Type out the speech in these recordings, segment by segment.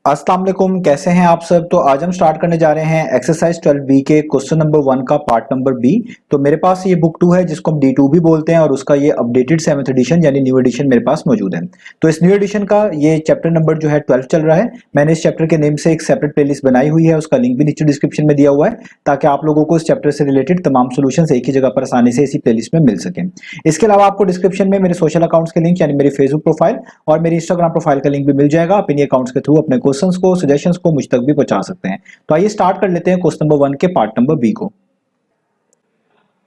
अस्सलाम वालेकुम, कैसे हैं आप सब। तो आज हम स्टार्ट करने जा रहे हैं एक्सरसाइज 12 बी के क्वेश्चन नंबर 1 का पार्ट नंबर बी। तो मेरे पास ये बुक 2 है जिसको हम D2 भी बोलते हैं और उसका ये अपडेटेड 7th एडिशन यानी न्यू एडिशन मेरे पास मौजूद है। तो इस न्यू एडिशन का ये चैप्टर नंबर जो है 12 चल रहा है। मैंने इस चैप्टर के नेम से एक सेपरेट प्लेलिस्ट बनाई हुई है, उसका लिंक भी नीचे डिस्क्रिप्शन में दिया हुआ है ताकि आप लोगों को इस चैप्टर से रिलेटेड तमाम सोल्यूशन एक ही जगह पर आसानी से इसी प्लेलिस्ट में मिल सके। इसके अलावा आपको डिस्क्रिप्शन में मेरे सोशल अकाउंट्स के लिंक यानी मेरी फेसबुक प्रोफाइल और मेरी इंस्टाग्राम प्रोफाइल का लिंक भी मिल जाएगा। आप इन्हीं अकाउंट्स के थ्रू अपने क्वेश्चंस को, सजेशंस को मुझ तक भी पहुंचा सकते हैं। तो आइए स्टार्ट कर लेते हैं क्वेश्चन नंबर 1 के पार्ट नंबर बी को।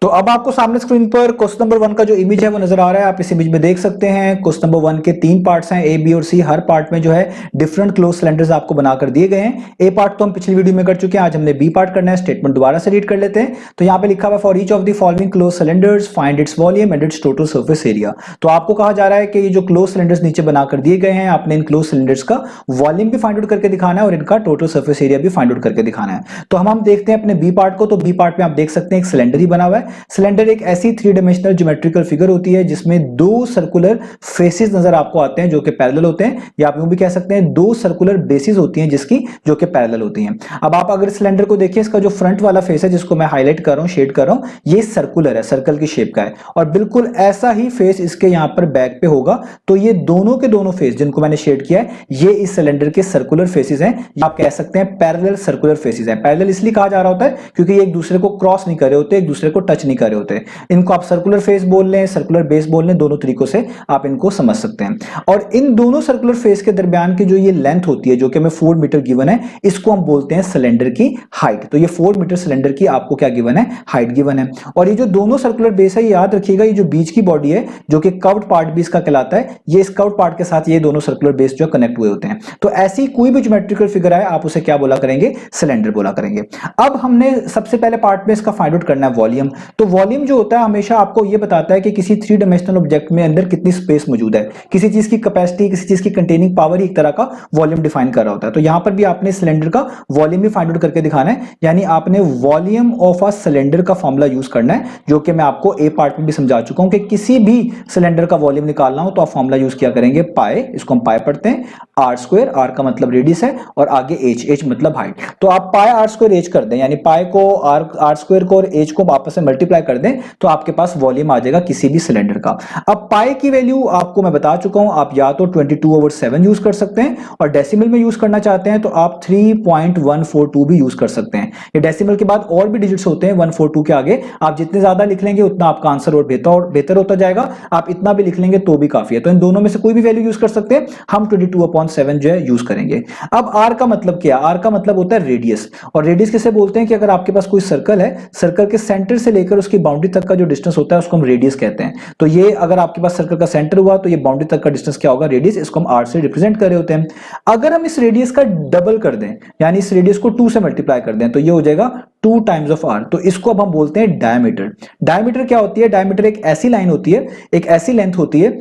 तो अब आपको सामने स्क्रीन पर क्वेश्चन नंबर 1 का जो इमेज है वो नजर आ रहा है। आप इस इमेज में देख सकते हैं क्वेश्चन नंबर 1 के 3 पार्ट्स हैं, ए, बी और सी। हर पार्ट में जो है डिफरेंट क्लोज सिलेंडर्स आपको बनाकर दिए गए हैं। ए पार्ट तो हम पिछली वीडियो में कर चुके हैं, आज हमने बी पार्ट करना है। स्टेटमेंट दोबारा से रीड कर लेते हैं। तो यहाँ पे लिखा हुआ for each of the following close cylinders find its volume and it's total surface area. तो आपको कहा जा रहा है कि ये जो क्लोज सिलेंडर्स नीचे बनाकर दिए गए हैं, आपने इन क्लोज सिलेंडर्स का वॉल्यूम भी फाइंड आउट करके दिखाना है और इनका टोटल सरफेस एरिया भी फाइंड आउट करके दिखाना है। तो हम देखते हैं अपने बी पार्ट को। तो बी पार्ट में आप देख सकते हैं एक सिलेंडर ही बना हुआ है। सिलेंडर एक ऐसी 3 डायमेंशनल ज्योमेट्रिकल फिगर होती है जिसमें 2 सर्कुलर फेसेस नजर आपको आते हैं जो कि पैरेलल होते हैं, या आप यूं भी कह सकते हैं 2 सर्कुलर बेसिस होती हैं जिसकी जो कि पैरेलल होती हैं। अब आप अगर सिलेंडर को देखिए, इसका जो फ्रंट वाला फेस है जिसको मैं हाईलाइट कर रहा हूं, शेड कर रहा हूं, ये सर्कुलर है, सर्कल की शेप का है और बिल्कुल ऐसा ही फेस इसके यहां पर बैक पे होगा। तो ये दोनों के दोनों फेस जिनको मैंने शेड किया है ये इस सिलेंडर के सर्कुलर फेसेस हैं, आप कह सकते हैं पैरेलल सर्कुलर फेसेस हैं। पैरेलल इसलिए कहा जा रहा होता है क्योंकि ये एक दूसरे को क्रॉस नहीं कर रहे होते, एक दूसरे को टच नहीं कर रहे होते। इनको आप सर्कुलर फेस बोल लें, सर्कुलर बेस बोल लें, दोनों तरीकों से आप इनको समझ सकते हैं। और इन दोनों सर्कुलर फेस के दरमियान की जो ये लेंथ होती है जो कि हमें 4 मीटर गिवन है, इसको हम बोलते हैं सिलेंडर की हाइट। तो ये 4 मीटर सिलेंडर की आपको क्या गिवन है, हाइट गिवन है। और ये जो दोनों सर्कुलर बेस है, याद रखिएगा ये जो बीच की बॉडी है जो कि कर्व्ड पार्ट भी इसका कहलाता है, ये इस कर्व्ड पार्ट के साथ ये दोनों सर्कुलर बेस जो कनेक्ट हुए होते हैं। तो ऐसी कोई भी ज्योमेट्रिकल फिगर है आप उसे क्या बोला करेंगे, सिलेंडर बोला करेंगे। अब हमने सबसे पहले पार्ट में इसका फाइंड आउट करना है वॉल्यूम। तो वॉल्यूम जो होता है हमेशा आपको ये बताता है कि किसी 3 डायमेंशनल ऑब्जेक्ट में अंदर कितनी स्पेस मौजूद है, किसी चीज की कैपेसिटी, किसी चीज की कंटेनिंग पावर ही एक तरह का वॉल्यूम डिफाइन कर रहा होता है। तो यहां पर भी आपने सिलेंडर का वॉल्यूम भी फाइंड आउट करके दिखाना है, यानी आपने वॉल्यूम ऑफ अ सिलेंडर का फॉर्मूला यूज करना है जो कि मैं आपको ए पार्ट में भी समझा चुका हूं कि किसी भी सिलेंडर का वॉल्यूम निकालना हो तो आप फॉर्मूला यूज किया करेंगे पाई, इसको हम पाई पढ़ते हैं, आर स्क्वायर, आर का मतलब रेडियस है और आगे एच, एच मतलब हाइट। तो आप पाई आर स्क्वायर एच कर दें, यानी पाई को आर स्क्वायर को और एच को आपस में मल्टीप्लाई कर दें तो आपके पास वॉल्यूम आ जाएगा किसी भी सिलेंडर का। अब पाई की वैल्यू आपको मैं बता चुका हूं, आप या तो 22/7 यूज कर सकते हैं और डेसिमल में यूज करना चाहते हैं तो आप 3.142 भी यूज कर सकते हैं। ये डेसिमल के बाद और भी डिजिट्स होते हैं 142 के आगे, आप जितने ज्यादा लिख लेंगे उतना आपका आंसर और बेहतर होता जाएगा। आप इतना भी लिख लेंगे तो भी काफी है। तो इन दोनों में से कोई भी वैल्यू यूज कर सकते हैं, हम 22/7 जो है यूज करेंगे। अब आर का मतलब क्या, आर का मतलब होता है रेडियस। और रेडियस किसे बोलते हैं कि अगर आपके पास कोई सर्कल है, सर्कल के सेंटर से लेकर उसकी बाउंड्री तक का जो डिस्टेंस होता है उसको हम रेडियस कहते हैं। तो ये अगर आपके पास सर्कल का सेंटर हुआ तो ये बाउंड्री तक का डिस्टेंस क्या होगा, रेडियस, इसको हम आर से रिप्रेजेंट कर रहे होते हैं। अगर हम इस रेडियस का डबल कर दें, यानी इस रेडियस को 2 से मल्टीप्लाई कर दें तो ये हो जाएगा 2 टाइम्स ऑफ आर। तो इसको अब हम बोलते हैं डायमीटर। डायमीटर क्या होती है, डायमीटर एक ऐसी लाइन होती है, एक ऐसी लेंथ होती है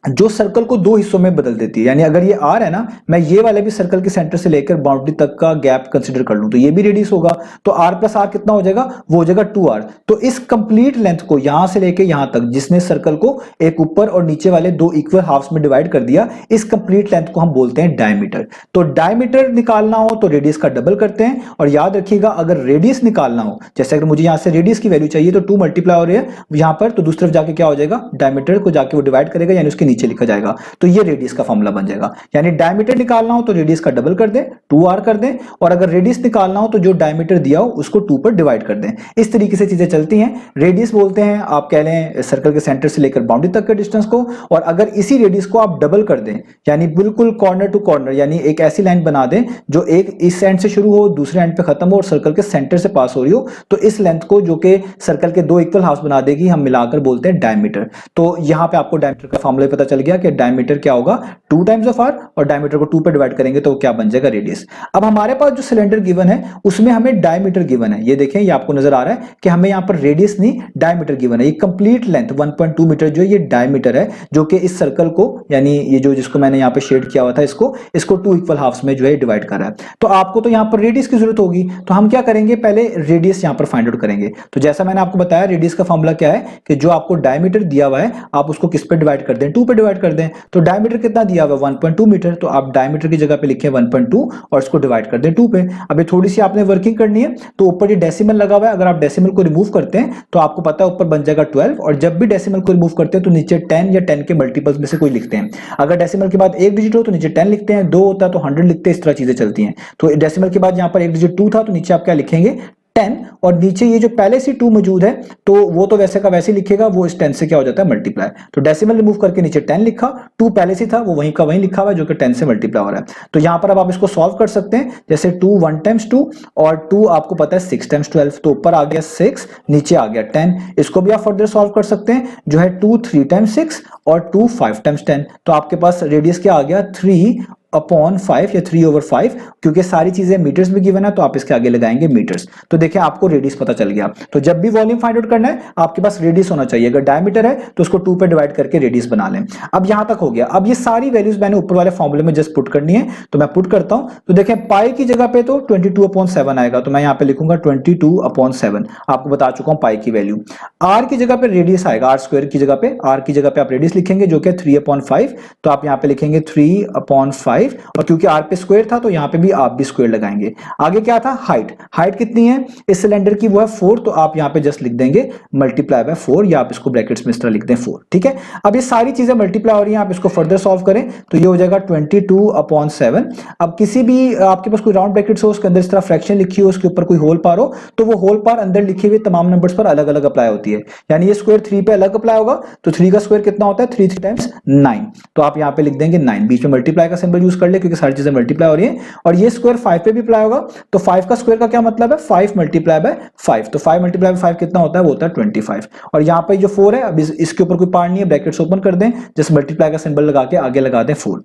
जो सर्कल को 2 हिस्सों में बदल देती है। यानी अगर ये आर है ना, मैं ये वाले भी सर्कल के सेंटर से लेकर बाउंड्री तक का गैप कंसीडर कर लूं तो ये भी रेडियस होगा। तो आर प्लस आर कितना हो जाएगा, वो हो जाएगा 2r। तो इस कंप्लीट लेंथ को यहां से लेकर यहां तक, जिसने सर्कल को एक ऊपर और नीचे वाले 2 इक्वल हाफ्स में डिवाइड कर दिया, इस कंप्लीट लेंथ को हम बोलते हैं डायमीटर। तो डायमीटर निकालना हो तो रेडियस का डबल करते हैं। और याद रखिएगा अगर रेडियस निकालना हो, जैसे अगर मुझे यहां से रेडियस की वैल्यू चाहिए तो 2 मल्टीप्लाई हो रही है यहां पर, तो दूसरी तरफ जाके क्या हो जाएगा, डायमीटर को जाके वो डिवाइड करेगा यानी उसके नीचे लिखा जाएगा। तो ये रेडियस का फॉर्मूला बन जाएगा। यानी डायमीटर निकालना हो तो रेडियस का डबल कर दें, 2r कर दें, और अगर रेडियस निकालना हो तो जो डायमीटर दिया हो उसको 2 पर डिवाइड कर दें। इस तरीके से चीजें चलती हैं। रेडियस बोलते हैं आप कह लें सर्कल के सेंटर से लेकर बाउंड्री तक के डिस्टेंस को, और अगर इसी रेडियस को आप डबल कर दें यानी बिल्कुल कॉर्नर टू कॉर्नर, यानी एक ऐसी लाइन बना दें जो एक इस एंड से शुरू हो दूसरे एंड पे खत्म हो और सर्कल के सेंटर से पास हो रही हो, तो इस लेंथ को जो कि सर्कल के 2 इक्वल हाफ्स बना देगी हम मिलाकर बोलते हैं डायमीटर। तो यहां पे आपको डायमीटर का फॉर्मूला पता चल गया कि डायमीटर क्या होगा, 2 टाइम्स ऑफ आर, और डायमीटर को 2 पे डिवाइड करेंगे तो क्या बन जाएगा, रेडियस। अब हमारे पास जो सिलेंडर गिवन है उसमें हमें डायमीटर गिवन है। ये देखें, ये आपको नजर आ रहा है कि हमें यहां पर रेडियस नहीं डायमीटर गिवन है। ये कंप्लीट लेंथ 1.2 मीटर जो ये डायमीटर है, जो कि इस सर्कल को, यानी ये जो जिसको मैंने यहां पे शेड किया हुआ था इसको 2 इक्वल हाफ्स में जो है डिवाइड कर रहा है। तो आपको तो यहां पर रेडियस की जरूरत होगी, तो हम क्या करेंगे, पहले रेडियस यहां पर फाइंड आउट करेंगे। तो जैसा मैंने आपको बताया रेडियस का फॉर्मूला क्या है कि जो आपको डायमीटर दिया हुआ है आप उसको किस पे डिवाइड कर दें, 2 पे डिवाइड कर दें, तो डायमीटर कितना दिया हुआ 1.2 मीटर, तो आप डायमीटर की जगह पे लिखें 1.2 और इसको डिवाइड कर दें 2 पे। अब ये थोड़ी सी आपने वर्किंग करनी है, तो ऊपर ये डेसिमल लगा हुआ है, अगर आप डेसिमल को रिमूव करते हैं तो आपको पता है ऊपर बन जाएगा 12, और जब भी डेसिमल को रिमूव करते हैं तो नीचे 10 या 10 के मल्टीपल्स में से कोई लिखते हैं। अगर डेसिमल के बाद एक डिजिट हो तो नीचे 10 लिखते हैं, 2 होता है तो 100 लिखते हैं, इस तरह चीजें चलती हैं। तो डेसिमल के बाद यहां पर एक डिजिट 2 था तो नीचे आप क्या लिखेंगे 10, और नीचे ये जो पहले से 2 मौजूद है तो वो तो वैसे का वैसे लिखेगा, वो इस 10 से क्या हो जाता है मल्टीप्लाई। तो डेसिमल रिमूव करके नीचे 10 लिखा, 2 पहले से था वो वहीं का वहीं लिखा हुआ है जो कि 10 से मल्टीप्लाई हो रहा है। तो यहां पर अब आप इसको सॉल्व कर सकते हैं, जैसे 2 1 टाइम्स 2 और 2 आपको पता है 6 टाइम्स 12, तो ऊपर आ गया 6 नीचे आ गया 10। इसको भी आप फर्दर सॉल्व कर सकते हैं, जो है 2 3 टाइम्स 6 और 2 5 टाइम्स 10, तो आपके पास रेडियस क्या आ गया 3/5 या 3/5, क्योंकि सारी चीजें मीटर्स में गिवन है तो आप इसके आगे लगाएंगे मीटर्स। तो देखिए आपको रेडियस पता चल गया। तो जब भी वॉल्यूम फाइंड आउट करना है आपके पास रेडियस होना चाहिए, अगर डायमीटर है तो उसको 2 पे डिवाइड करके रेडियस बना लें। अब यहां तक हो गया। अब ये सारी वैल्यूज मैंने ऊपर वाले फॉर्मूले में जस्ट पुट करनी है, तो मैं पुट करता हूं। तो देखें पाई की जगह पे तो 22/7 आएगा, तो मैं यहां पे लिखूंगा 22/7, आपको बता चुका हूं पाई की वैल्यू। आर की जगह पे रेडियस आएगा, आर स्क्वायर की जगह पे, आर की जगह पे आप रेडियस लिखेंगे जो कि 3/5, तो आप यहां पे लिखेंगे 3/5, और क्योंकि आर पे स्क्वायर था तो यहां पे भी आप भी स्क्वायर लगाएंगे। आगे क्या था हाइट, हाइट कितनी है इस सिलेंडर की, वो है 4, तो आप यहां पे जस्ट लिख देंगे मल्टीप्लाई बाय 4, या आप इसको ब्रैकेट्स में इस तरह लिख दें 4, ठीक है। अब ये सारी चीजें मल्टीप्लाई हो रही हैं, आप इसको फर्दर सॉल्व करें तो ये हो जाएगा 22/7। अब किसी भी आपके पास कोई राउंड ब्रैकेट्स हो उसके अंदर इस तरह फ्रैक्शन लिखी हो, उसके ऊपर कोई होल पार हो, तो वो होल पार अंदर लिखे हुए तमाम नंबर्स पर अलग अलग अप्लाई होती है। यानी ये स्क्वायर 3 पे अलग अप्लाई होगा, तो 3 का स्क्वायर कितना होता है 3 टाइम्स 9, तो आप यहां पे लिख देंगे 9, बीच में मल्टीप्लाई का सिंबल यूज कर ले क्योंकि सारी चीजें मल्टीप्लाई हो रही है। और ये स्क्वायर 5 पे भी अप्लाई होगा, तो 5 का स्क्वायर का क्या मतलब है 5 मल्टीप्लाई बाय 5, तो 5 मल्टीप्लाई बाय 5 कितना होता है वो होता है 25। और यहां पे जो 4 है अब इसके ऊपर कोई पार नहीं है, ब्रैकेट्स ओपन कर दें, जस्ट मल्टीप्लाई का सिंबल लगा के आगे लगा दें 4।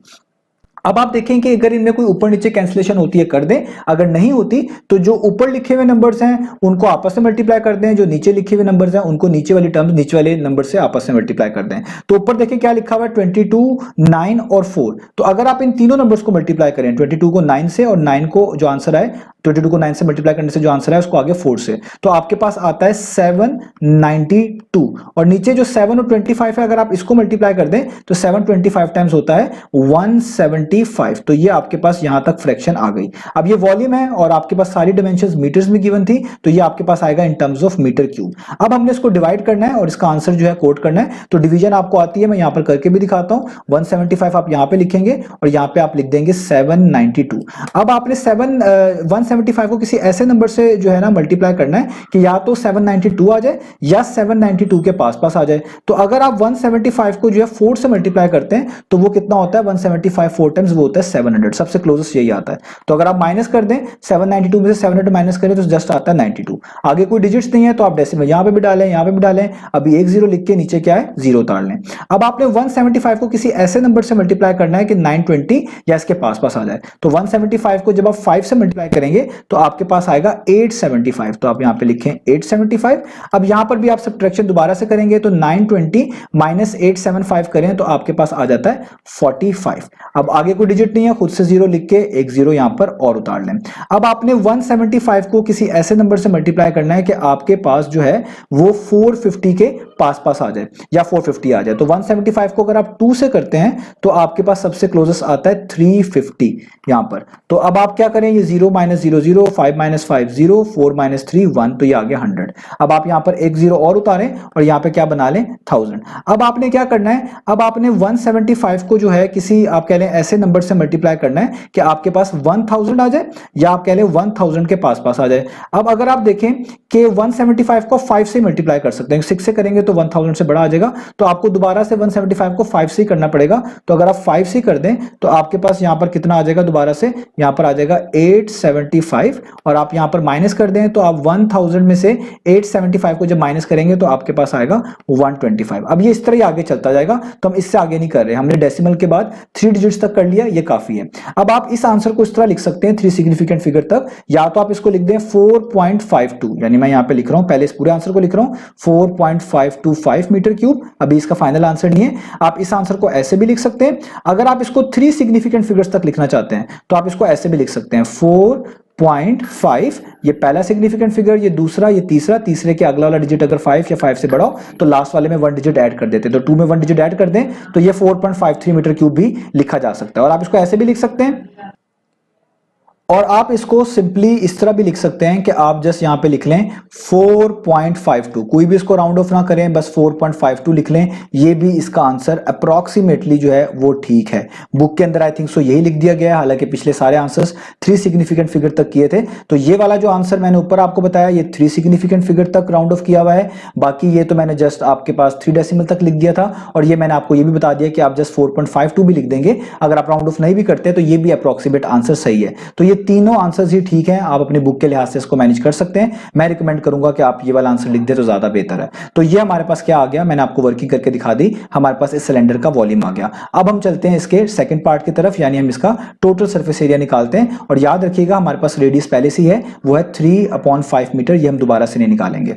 अब आप देखें कि अगर इनमें कोई ऊपर नीचे कैंसिलेशन होती है कर दें, अगर नहीं होती तो जो ऊपर लिखे हुए नंबर्स हैं उनको आपस में मल्टीप्लाई कर दें, जो नीचे लिखे हुए नंबर्स हैं उनको नीचे वाली टर्म्स नीचे वाले नंबर से आपस में मल्टीप्लाई कर दें। तो ऊपर देखें क्या लिखा हुआ है 22 9 और 4, तो अगर आप इन तीनों नंबर्स को मल्टीप्लाई करें 22 को 9 से और 9 को जो आंसर आए 22 को 9 से मल्टीप्लाई करने से जो आंसर है उसको आगे 4 से, तो आपके पास आता है 792, और नीचे जो 7 और 25 है अगर आप इसको मल्टीप्लाई कर दें तो 7 25 टाइम्स होता है 175, तो ये आपके पास यहां तक फ्रैक्शन आ गई। अब ये वॉल्यूम है और आपके पास सारी डायमेंशंस मीटर्स में गिवन थी, तो ये आपके पास आएगा in terms of metre cube. अब हमने इसको डिवाइड करना है और इसका आंसर जो है कोट करना है, तो डिवीजन आपको आती है, मैं यहां पर करके भी दिखाता हूं। 175 आप यहां पे लिखेंगे और यहां पे आप लिख देंगे 792। अब आपने 175 को किसी ऐसे नंबर से जो है ना मल्टीप्लाई करना है कि या तो 792 आ जाए या 792 के पास पास आ जाए। तो अगर आप 175 को जो है 4 से मल्टीप्लाई करते हैं तो वो कितना होता है 175 4 टाइम्स वो होता है 700, सबसे क्लोजेस्ट यही आता है। तो अगर आप माइनस कर दें 792 में से 700 माइनस करें तो जस्ट आता है 92। आगे कोई डिजिट्स नहीं है तो आप डेसिमल यहां पे भी डालें यहां पे भी डालें, अभी एक जीरो लिख के नीचे क्या है जीरो उतार लें। अब आपने 175 को किसी ऐसे नंबर से मल्टीप्लाई करना है कि 920 या इसके पास पास आ जाए। तो 175 को जब आप 5 से मल्टीप्लाई करेंगे तो आपके पास आएगा 875, तो आप यहां पे लिखें 875। अब यहां पर भी आप सब्ट्रैक्शन दोबारा से करेंगे तो 920 माइनस 875 करें तो आपके पास आ जाता है 45। अब आगे कोई डिजिट नहीं है, खुद से जीरो लिख के एक जीरो यहां पर और उतार लें। अब आपने 175 को किसी ऐसे नंबर से मल्टीप्लाई करना है कि आपके पास जो है वो 450 के पास पास आ जाए या 450 आ जाए। तो 175 को अगर आप 2 से करते हैं तो आपके पास सबसे क्लोजेस्ट आता है 350 यहां पर। तो अब आप क्या करें, ये 0 माइनस 0 0, 5 माइनस 5 0, 4 माइनस 3 1, तो ये आ गया 100। अब आप यहां पर एक जीरो और उतारें और यहां पे क्या बना लें 1000। अब आपने क्या करना है, अब आपने 175 को जो है किसी आप कह लें ऐसे नंबर से मल्टीप्लाई करना है कि आपके पास 1000 आ जाए या आप कह लें 1000 के पास पास आ जाए। अब अगर आप देखें कि 175 को 5 से मल्टीप्लाई कर सकते हैं, 6 से करेंगे तो 1000 से बड़ा आ जाएगा, तो आपको दोबारा से 175 को 5 से करना पड़ेगा। तो अगर आप 5 से कर दें तो आपके पास यहां पर कितना आ जाएगा, दोबारा से यहां पर आ जाएगा 875, और आप यहां पर माइनस कर दें तो आप 1000 में से 875 को जब माइनस करेंगे तो आपके पास आएगा 125। अब ये इस तरह ही आगे चलता जाएगा, तो हम इससे आगे नहीं कर रहे, हमने डेसिमल के बाद 3 डिजिट्स तक कर लिया, ये काफी है। अब आप इस आंसर को इस तरह लिख सकते हैं 3 सिग्निफिकेंट फिगर तक, या तो आप इसको लिख दें 4.52, यानी मैं यहां पे लिख रहा हूं, पहले इस पूरे आंसर को लिख रहा हूं 4.52 525 मीटर क्यूब। अभी इसका फाइनल आंसर नहीं है, आप इस आंसर को ऐसे भी लिख सकते हैं। अगर आप इसको 3 सिग्निफिकेंट फिगर्स तक लिखना चाहते हैं तो आप इसको ऐसे भी लिख सकते हैं 4.5, ये पहला सिग्निफिकेंट फिगर, ये दूसरा, ये तीसरा, तीसरे के अगला वाला डिजिट अगर 5 या 5 से बड़ा हो तो लास्ट वाले में 1 डिजिट ऐड कर देते हैं, तो 2 में 1 डिजिट ऐड कर दें तो ये 4.53 मीटर क्यूब भी लिखा जा सकता है। और आप इसको ऐसे भी लिख सकते हैं, और आप इसको सिंपली इस तरह भी लिख सकते हैं कि आप जस्ट यहां पे लिख लें 4.52, कोई भी इसको राउंड ऑफ ना करें, बस 4.52 लिख लें। ये भी इसका आंसर अप्रॉक्सीमेटली जो है वो ठीक है। बुक के अंदर आई थिंक सो यही लिख दिया गया है, हालांकि पिछले सारे आंसर्स 3 सिग्निफिकेंट फिगर तक किए थे। तो ये वाला जो आंसर मैंने ऊपर आपको बताया ये 3 सिग्निफिकेंट फिगर तक राउंड ऑफ किया हुआ है, बाकी ये तो मैंने जस्ट आपके पास 3 डेसिमल तक लिख दिया था। और ये मैंने आपको ये भी बता दिया कि आप जस्ट 4.52 भी लिख देंगे, अगर आप राउंड ऑफ नहीं भी करते तो ये भी अप्रॉक्सीमेट आंसर सही है। तो ये तीनों आंसर्स ही ठीक हैं, आप अपने बुक के लिहाज से इसको मैनेज कर सकते हैं। मैं रिकमेंड करूंगा कि आप ये वाला आंसर लिख दे तो ज्यादा बेहतर है। तो ये हमारे पास क्या आ गया, मैंने आपको वर्किंग करके दिखा दी, हमारे पास इस सिलेंडर का वॉल्यूम आ गया। अब हम चलते हैं इसके सेकंड पार्ट की तरफ, यानी हम इसका टोटल सरफेस एरिया निकालते हैं। और याद रखिएगा हमारे पास रेडियस पहले से ही है, वो है 3/5 मीटर, ये हम दोबारा से नहीं निकालेंगे।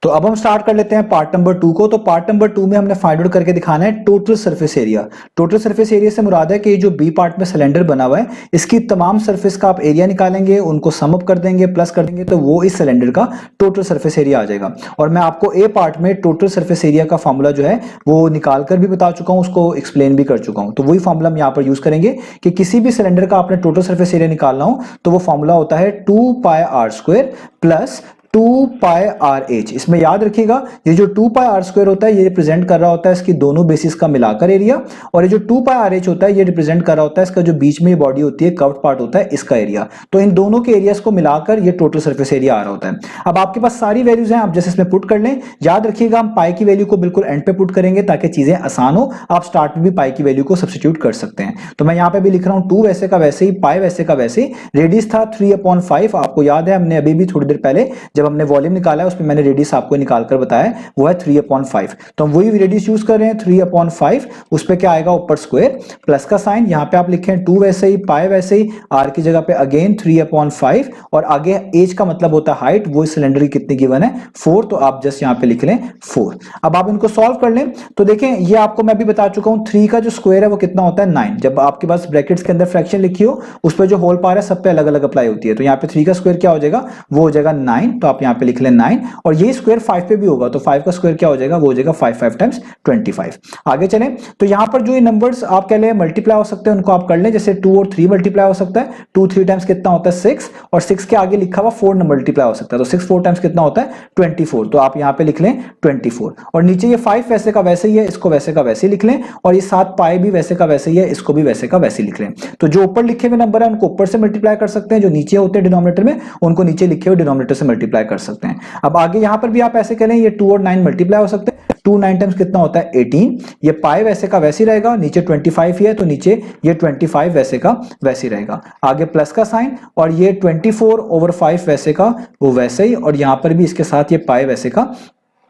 तो अब हम स्टार्ट कर लेते हैं पार्ट नंबर 2 को। तो पार्ट नंबर 2 में हमने फाइंड आउट करके दिखाना है total surface area. Total surface area से मुराद है कि ये जो बी पार्ट में सिलेंडर बना हुआ है इसकी तमाम सरफेस का आप एरिया निकालेंगे, उनको सम अप कर देंगे, प्लस कर देंगे, तो वो इस सिलेंडर का टोटल सरफेस एरिया आ जाएगा। और मैं आपको ए पार्ट में टोटल सरफेस एरिया का फॉर्मूला जो है वो निकाल कर भी बता चुका हूं, उसको एक्सप्लेन भी कर चुका हूं। तो वही फॉर्मूला हम यहाँ पर यूज करेंगे कि किसी भी सिलेंडर का आपने टोटल सरफेस एरिया निकालना हो तो वो फॉर्मूला होता है 2πr² प्लस 2πrh। इसमें याद रखिएगा ये जो 2πr² होता है ये रिप्रेजेंट कर रहा होता है इसकी दोनों बेसिस का मिलाकर एरिया, और ये जो 2πrh होता है ये रिप्रेजेंट कर रहा होता है इसका जो बीच में बॉडी होती है कर्व्ड पार्ट होता है इसका एरिया। तो इन दोनों के एरियाज को मिलाकर ये टोटल सरफेस एरिया आ रहा होता है। अब आपके पास सारी वैल्यूज हैं, आप जैसे इसमें पुट कर लें। याद रखिएगा हम पाई की वैल्यू को बिल्कुल एंड पे पुट करेंगे ताकि चीजें आसान हो, आप स्टार्ट में भी पाई की वैल्यू को सब्स्टिट्यूट कर सकते हैं। तो मैं यहाँ पे भी लिख रहा हूँ 2 वैसे का वैसे ही, पाई वैसे का वैसे ही, रेडियस था 3/5। आपको याद है हमने अभी भी थोड़ी देर पहले जब हमने वॉल्यूम निकाला उसमें मैंने रेडियस आपको निकालकर बताया वो है 3/5। तो हम वही रेडियस यूज कर रहे हैं 3/5, उस पे क्या आएगा ऊपर स्क्वायर, प्लस का साइन, यहां पे आप लिखें 2 वैसे ही, पाई वैसे ही, आर की जगह पे अगेन 3/5, और आगे एज का मतलब होता है हाइट, वो इस सिलेंडर की कितनी गिवन है 4, तो आप जस्ट यहां पे लिख लें 4। अब आप इनको सॉल्व कर लें तो देखें ये आपको मैं भी बता चुका हूं 3 का जो स्क्वायर है वो कितना होता है 9। जब आपके पास ब्रैकेट्स के अंदर फ्रैक्शन लिखी हो उस पर जो होल पावर है सब पे अलग अलग अप्लाई होती है, तो यहाँ पे 3 का स्क्वायर क्या हो जाएगा वो हो जाएगा 9, तो आप यहाँ पे लिख लें 9, और ये स्क्वायर 5 पे भी होगा तो 5 का स्क्वायर क्या हो जाएगा वो हो जाएगा 5 टाइम्स 25। आगे चलें तो यहां पर जो ये नंबर्स आप कह लें मल्टीप्लाई हो सकते हैं उनको आप कर लें, जैसे 2 और 3 मल्टीप्लाई हो सकता है, 2 3 टाइम्स कितना होता है 6, और 6 के आगे लिखा हुआ 4 मल्टीप्लाई हो सकता है, तो 6 4 टाइम्स कितना होता है 24, तो आप यहां पे लिख लें 24। और नीचे ये 5 वैसे का वैसे ही है, इसको वैसे का वैसे ही लिख लें, और ये 7 पाई भी वैसे का वैसे ही है, इसको भी वैसे का वैसे ही लिख लें। तो जो ऊपर लिखे हुए नंबर है उनको ऊपर से मल्टीप्लाई कर सकते हैं, जो नीचे होते हैं डिनोमिनेटर में उनको नीचे लिखे हुए डिनोमिनेटर से मल्टीप्लाई कर सकते हैं। अब आगे यहां पर भी आप ऐसे करें, ये 2 और 9 मल्टीप्लाई हो सकते हैं, 2 9 टाइम्स कितना होता है 18, ये पाई वैसे का वैसे ही रहेगा, नीचे 25 ही है तो नीचे ये 25 वैसे का वैसे ही रहेगा, आगे प्लस का साइन, और ये 24/5 वैसे का वो वैसे ही, और यहां पर भी इसके साथ ये पाई वैसे का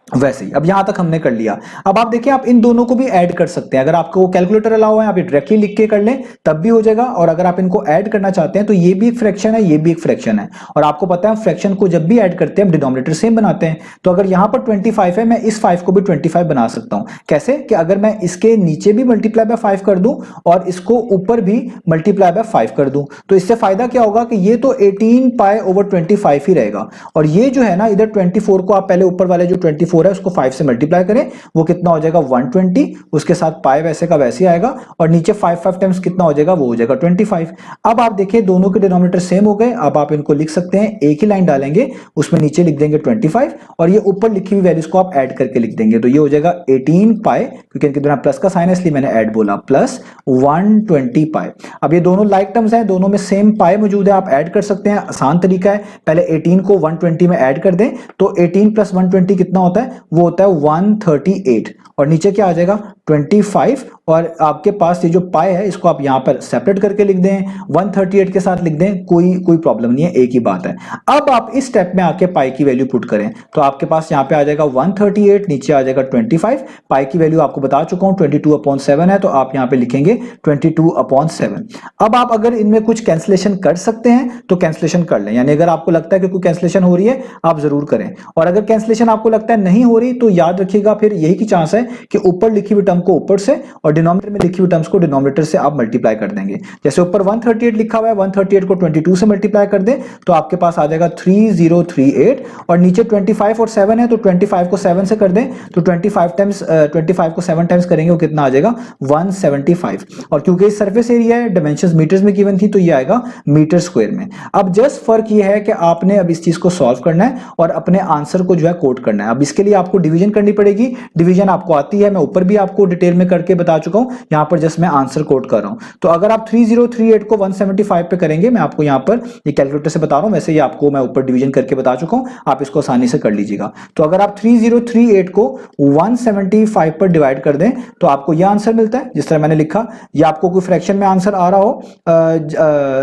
वैसे ही। अब यहां तक हमने कर लिया। अब आप देखिए आप इन दोनों को भी ऐड कर सकते हैं, अगर आपको कैलकुलेटर अलाउ है आप डायरेक्टली लिख के कर लें तब भी हो जाएगा, और अगर आप इनको ऐड करना चाहते हैं तो ये भी एक फ्रैक्शन है ये भी एक फ्रैक्शन है, और आपको पता है फ्रैक्शन को जब भी ऐड करते हैं हम डिनोमिनेटर सेम बनाते हैं। तो अगर यहां पर 25 है मैं इस 5 को भी 25 बना सकता हूं, कैसे कि अगर मैं इसके नीचे भी मल्टीप्लाई बाय 5 कर दूं और इसको ऊपर भी मल्टीप्लाई बाय 5 कर दूं, तो इससे फायदा क्या होगा कि ये तो 18π/25 ही रहेगा, और ये जो है ना इधर 24 को आप पहले ऊपर वाले जो 24 है उसको 5 से मल्टीप्लाई करें, वो कितना हो जाएगा 120, उसके साथ पाई वैसे का वैसे आएगा, और नीचे 5 टाइम्स कितना हो जाएगा वो हो जाएगा 25। अब आप देखिए दोनों के डिनोमिनेटर सेम हो गए, अब आप इनको लिख सकते हैं, एक ही लाइन डालेंगे उसमें नीचे लिख देंगे 25, और ये ऊपर लिखी हुई वैल्यूज को आप ऐड करके लिख देंगे, तो ये हो जाएगा 18π, क्योंकि इनके दोनों प्लस का साइन है इसलिए मैंने ऐड बोला, प्लस 120π। अब ये दोनों लाइक टर्म्स हैं, दोनों में सेम पाई मौजूद है, आप ऐड कर सकते हैं, आसान तरीका है, पहले 18 को 120 में ऐड कर दें, तो 18 + 120 कितना होता है वो होता है 138, और नीचे क्या आ जाएगा 25 और आपके पास ये जो पाई है इसको आप यहाँ पर सेपरेट करके लिख दें, 138 के साथ लिख दें, कोई प्रॉब्लम नहीं है, एक ही बात है। अब आप इस स्टेप में आके पाई की वैल्यू पुट करें तो आपके पास यहाँ पे आ जाएगा 138, नीचे आ जाएगा 25, पाई की वैल्यू आपको बता चुका हूँ 22/7 है, तो आप यहाँ पे लिखेंगे 22/7। अब आप अगर इनमें कुछ कैंसिलेशन कर सकते हैं तो कैंसिलेशन कर लें, यानी अगर आपको लगता है कि कोई कैंसिलेशन हो रही है आप जरूर करें, और अगर कैंसिलेशन आपको लगता है नहीं हो रही तो याद रखिएगा फिर यही की चांस है कि ऊपर लिखी हुई टर्म को ऊपर से और डिनोमिनेटर में लिखी हुई टर्म्स को डिनोमिनेटर से आप मल्टीप्लाई कर देंगे। जैसे ऊपर 138 लिखा हुआ है, 138 को 22 से मल्टीप्लाई कर दें तो आपके पास आ जाएगा 3038, और नीचे 25 और 7 है तो 25 को 7 से कर दें तो 25 को 7 टाइम्स करेंगे वो कितना आ जाएगा 175, और क्योंकि सरफेस एरिया है डायमेंशंस मीटर्स में गिवन थी तो ये आएगा मीटर स्क्वायर में। अब जस्ट फर्क ये है कि आपने अब इस चीज को सॉल्व करना है और अपने आंसर को जो है कोट करना है। अब इसके लिए आपको डिवीजन करनी पड़ेगी, डिवीजन आपको आती है, मैं ऊपर भी आपको डिटेल में करके बता चुका हूं, यहां पर जस्ट मैं आंसर कोट कर रहा हूं। तो अगर आप 3038 को 175 पे करेंगे, मैं आपको यहां पर ये कैलकुलेटर से बता रहा हूं, वैसे ही आपको मैं ऊपर डिवीजन करके बता चुका हूं, आप इसको आसानी से कर लीजिएगा। तो अगर आप 3038 को 175 पर डिवाइड कर दें तो आपको यह आंसर मिलता है जिस तरह मैंने लिखा, या आपको कोई फ्रैक्शन में आंसर आ रहा हो,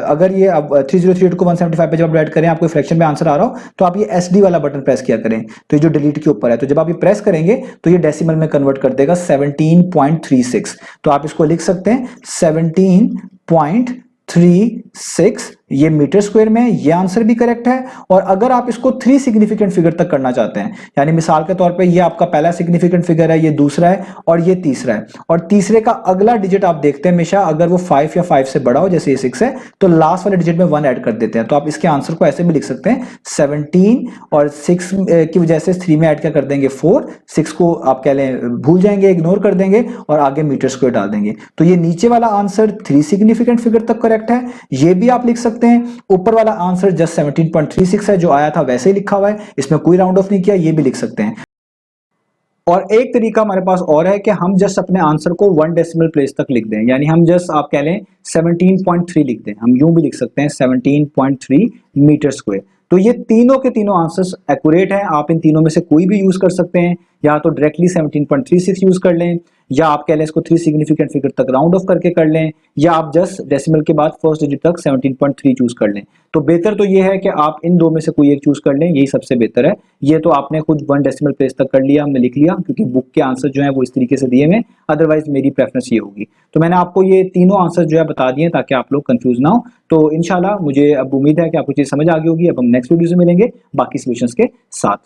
अगर ये 3038 को 175 पे जब डिवाइड करें आपको फ्रैक्शन में आंसर आ रहा हो तो आप ये SD वाला बटन प्रेस किया करें, तो ये जो डिलीट के ऊपर है, तो जब आप ये प्रेस करेंगे तो ये डेसिमल में कन्वर्ट कर देगा 17.36, तो आप इसको लिख सकते हैं 17.36, ये मीटर स्क्वायर में, ये आंसर भी करेक्ट है। और अगर आप इसको 3 सिग्निफिकेंट फिगर तक करना चाहते हैं, यानी मिसाल के तौर पे ये आपका पहला सिग्निफिकेंट फिगर है, ये दूसरा है और ये तीसरा है, और तीसरे का अगला डिजिट आप देखते हैं हमेशा अगर वो 5 या 5 से बड़ा हो, जैसे ये 6 है तो लास्ट वाले डिजिट में 1 ऐड कर देते हैं, तो आप इसके आंसर को ऐसे भी लिख सकते हैं 17 और 6 की वजह से 3 में ऐड क्या कर देंगे 4, 6 को आप कह लें भूल जाएंगे, इग्नोर कर देंगे और आगे मीटर स्क्वायर डाल देंगे। तो ये नीचे वाला आंसर 3 सिग्निफिकेंट फिगर तक करेक्ट है, ये भी आप लिख सकते हैं। ऊपर वाला आंसर जस्ट 17.36 है, जो आया था वैसे ही लिखा हुआ है, इसमें कोई राउंड ऑफ नहीं किया, ये भी लिख सकते हैं। और एक तरीका हमारे पास और है कि हम जस्ट अपने आंसर को 1 डेसिमल प्लेस तक लिख दें, यानी हम जस्ट आप कह लें 17.3 लिख दें, हम यूं भी लिख सकते हैं 17.3 मीटर स्क्वायर। तो ये तीनों के तीनों आंसर्स एक्यूरेट हैं, आप इन तीनों में से कोई भी यूज कर सकते हैं, या तो डायरेक्टली 17.36 यूज कर लें, या आप कह लें इसको 3 सिग्निफिकेंट फिगर तक राउंड ऑफ करके कर लें, या आप जस्ट डेसिमल के बाद फर्स्ट डिजिट तक 17.3 चूज कर लें। तो बेहतर तो ये है कि आप इन दो में से कोई एक चूज कर लें, यही सबसे बेहतर है। ये तो आपने खुद 1 डेसिमल प्लेस तक कर लिया, हमने लिख लिया, क्योंकि बुक के आंसर जो है वो इस तरीके से दिए हुए, अदरवाइज मेरी प्रेफरेंस ये होगी। तो मैंने आपको ये तीनों आंसर जो है बता दिए ताकि आप लोग कंफ्यूज ना हो। तो इंशाल्लाह मुझे अब उम्मीद है कि आपको चीज समझ आ गई होगी। अब हम नेक्स्ट वीडियो से मिलेंगे बाकी सॉल्यूशंस के साथ।